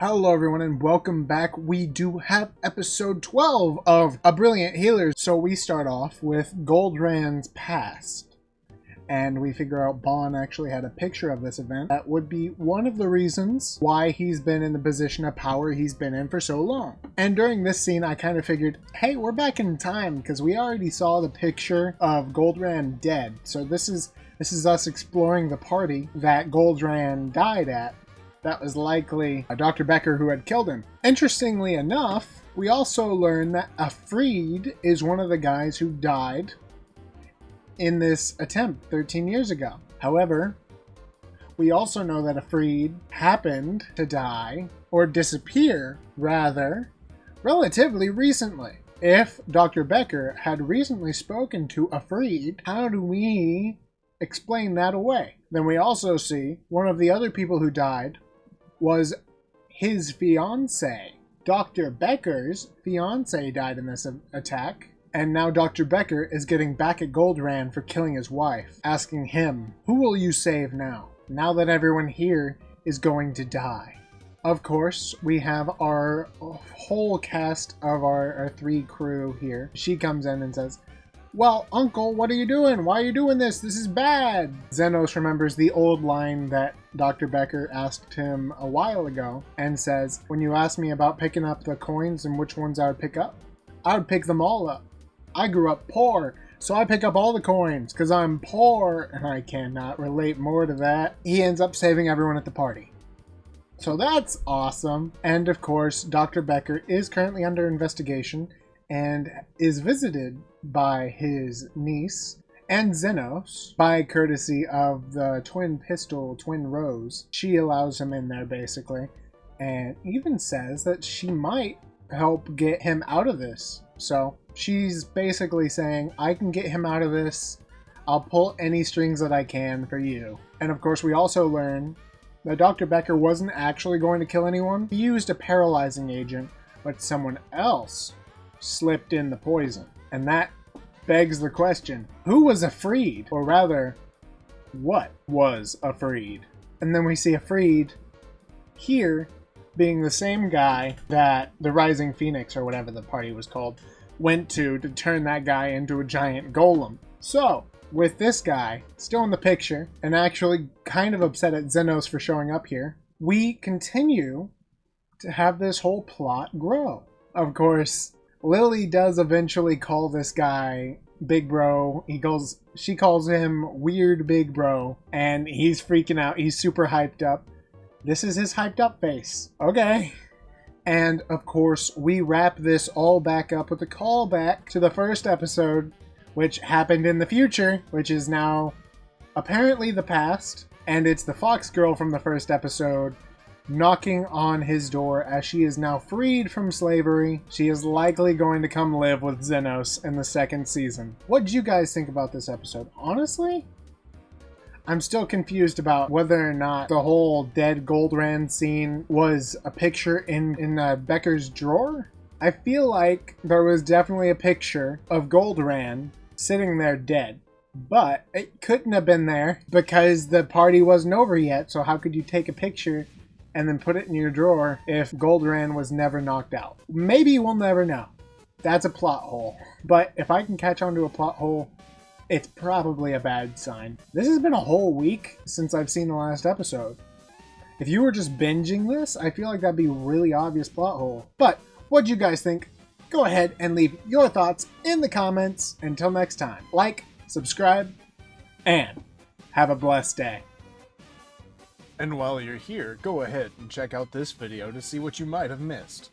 Hello everyone and welcome back. We do have episode 12 of A Brilliant Healer. So we start off with Goldran's past. And we figure out Bon actually had a picture of this event. That would be one of the reasons why he's been in the position of power he's been in for so long. And during this scene I kind of figured, hey, we're back in time because we already saw the picture of Goldran dead. So this is us exploring the party that Goldran died at. That was likely Dr. Becker who had killed him. Interestingly enough, we also learn that Afreed is one of the guys who died in this attempt 13 years ago. However, we also know that Afreed happened to die, or disappear, rather, relatively recently. If Dr. Becker had recently spoken to Afreed, how do we explain that away? Then we also see one of the other people who died was his fiancée. Dr. Becker's fiancée died in this attack, and now Dr. Becker is getting back at Goldran for killing his wife, asking him, who will you save now that everyone here is going to die? Of course, we have our whole cast of our three crew here. She comes in and says, well, Uncle, what are you doing? Why are you doing this? This is bad. Zenos remembers the old line that Dr. Becker asked him a while ago and says, when you ask me about picking up the coins and which ones I would pick up, I would pick them all up. I grew up poor, so I pick up all the coins because I'm poor, and I cannot relate more to that. He ends up saving everyone at the party. So that's awesome. And of course, Dr. Becker is currently under investigation and is visited by his niece and Zenos by courtesy of the twin Rose. She allows him in there basically and even says that she might help get him out of this. So she's basically saying, I can get him out of this. I'll pull any strings that I can for you. And of course we also learn that Dr. Becker wasn't actually going to kill anyone. He used a paralyzing agent, but someone else slipped in the poison. And that begs the question, who was Afreed? Or rather, what was Afreed? And then we see Afreed here being the same guy that the Rising Phoenix, or whatever the party was called, went to turn that guy into a giant golem. So, with this guy still in the picture, and actually kind of upset at Zenos for showing up here, we continue to have this whole plot grow. Of course, Lily does eventually call this guy Big Bro. She calls him Weird Big Bro, and he's freaking out. He's super hyped up. This is his hyped up face. Okay. And of course, we wrap this all back up with a callback to the first episode, which happened in the future, which is now apparently the past, and it's the Fox girl from the first episode knocking on his door as she is now freed from slavery. She is likely going to come live with Zenos in the second season. What did you guys think about this episode? Honestly, I'm still confused about whether or not the whole dead Goldran scene was a picture in Becker's drawer. I feel like there was definitely a picture of Goldran sitting there dead, but it couldn't have been there because the party wasn't over yet. So how could you take a picture and then put it in your drawer if Goldran was never knocked out? Maybe we'll never know. That's a plot hole. But if I can catch on to a plot hole, it's probably a bad sign. This has been a whole week since I've seen the last episode. If you were just binging this, I feel like that'd be a really obvious plot hole. But what do you guys think? Go ahead and leave your thoughts in the comments. Until next time, like, subscribe, and have a blessed day. And while you're here, go ahead and check out this video to see what you might have missed.